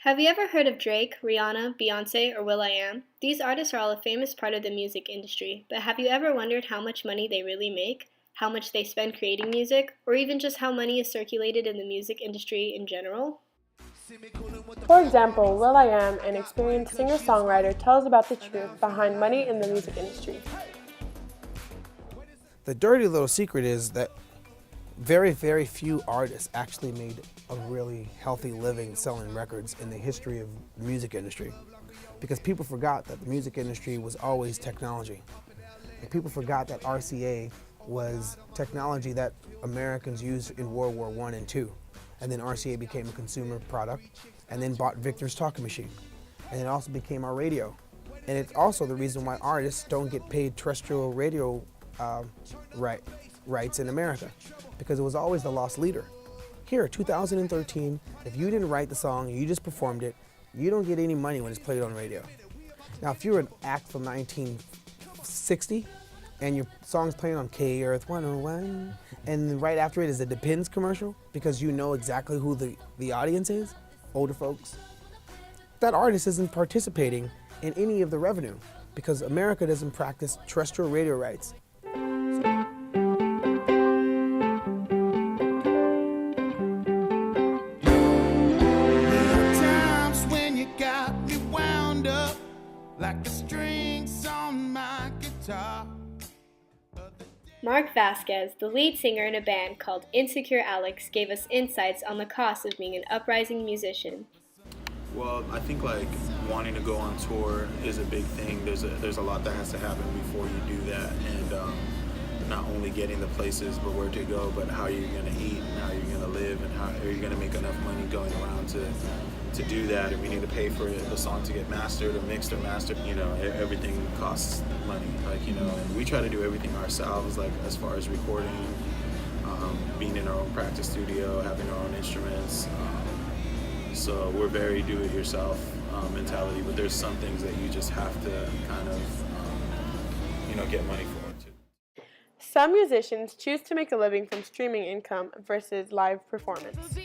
Have you ever heard of Drake, Rihanna, Beyonce, or will.i.am? These artists are all a famous part of the music industry, but have you ever wondered how much money they really make, how much they spend creating music, or even just how money is circulated in the music industry in general? For example, will.i.am, an experienced singer-songwriter, tells about the truth behind money in the music industry. The dirty little secret is that very, very few artists actually made a really healthy living selling records in the history of the music industry. Because people forgot that the music industry was always technology. And people forgot that RCA was technology that Americans used in World War I and II. And then RCA became a consumer product, and then bought Victor's talking machine. And it also became our radio. And it's also the reason why artists don't get paid terrestrial radio rights in America, because it was always the lost leader. Here, 2013, if you didn't write the song, you just performed it, you don't get any money when it's played on radio. Now, if you're an act from 1960 and your song's playing on K-Earth 101, and right after it is a Depends commercial, because you know exactly who the audience is, older folks, that artist isn't participating in any of the revenue, because America doesn't practice terrestrial radio rights. Mark Vasquez, the lead singer in a band called Insecure Alex, gave us insights on the cost of being an uprising musician. Well, I think wanting to go on tour is a big thing. There's a lot that has to happen before you do that, and not only getting the places, but where to go, but how you're going to eat and how you're going to live and how are you going to make enough money going around to do that. And we need to pay for the song to get mastered or mixed or mastered. Everything costs money. And we try to do everything ourselves, as far as recording, being in our own practice studio, having our own instruments. So we're very do-it-yourself mentality, but there's some things that you just have to kind of, get money for too. Some musicians choose to make a living from streaming income versus live performance.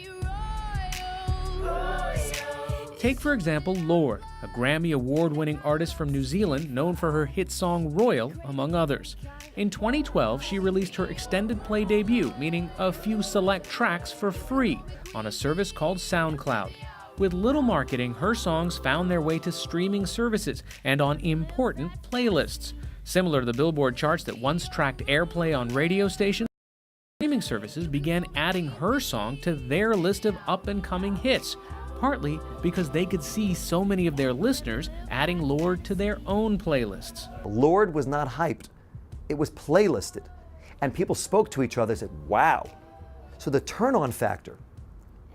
Take, for example, Lorde, a Grammy Award-winning artist from New Zealand known for her hit song Royal, among others. In 2012, she released her extended play debut, meaning a few select tracks for free, on a service called SoundCloud. With little marketing, her songs found their way to streaming services and on important playlists. Similar to the Billboard charts that once tracked airplay on radio stations, streaming services began adding her song to their list of up-and-coming hits, partly because they could see so many of their listeners adding Lorde to their own playlists. Lorde was not hyped. It was playlisted. And people spoke to each other and said, wow. So the turn-on factor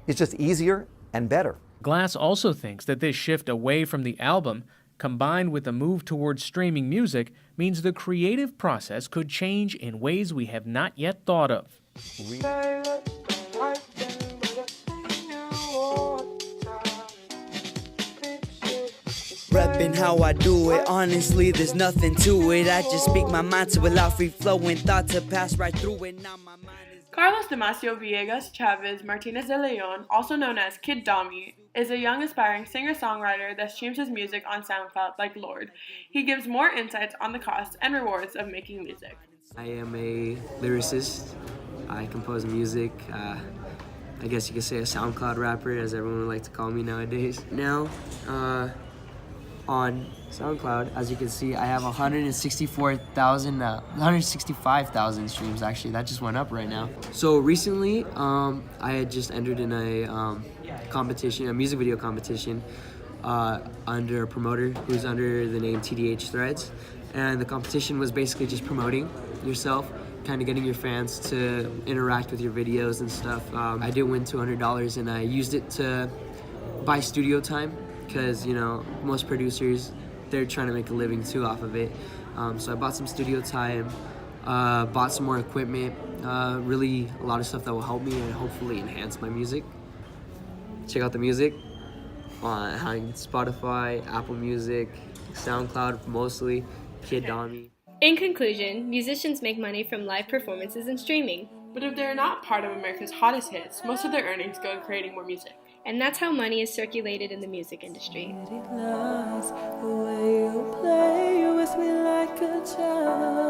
is just easier and better. Glass also thinks that this shift away from the album, combined with the move towards streaming music, means the creative process could change in ways we have not yet thought of. Reppin' how I do it, honestly there's nothing to it. I just speak my mind to allow free flowing thought to pass right through it. Now my mind is... Carlos Damasio Villegas Chavez Martinez de Leon, also known as Kid Dami, is a young aspiring singer-songwriter that streams his music on SoundCloud like Lorde. He gives more insights on the costs and rewards of making music. I am a lyricist. I compose music. I guess you could say a SoundCloud rapper, as everyone would like to call me nowadays. Now, on SoundCloud, as you can see, I have 165,000 streams actually. That just went up right now. So recently, I had just entered in a competition, a music video competition, under a promoter who's under the name TDH Threads. And the competition was basically just promoting yourself, kind of getting your fans to interact with your videos and stuff. I did win $200 and I used it to buy studio time, because most producers, they're trying to make a living too off of it. So I bought some studio time, bought some more equipment, really a lot of stuff that will help me and hopefully enhance my music. Check out the music on Spotify, Apple Music, SoundCloud mostly, Kid Dami. In conclusion, musicians make money from live performances and streaming. But if they're not part of America's hottest hits, most of their earnings go to creating more music. And that's how money is circulated in the music industry. The way you play with me like a child.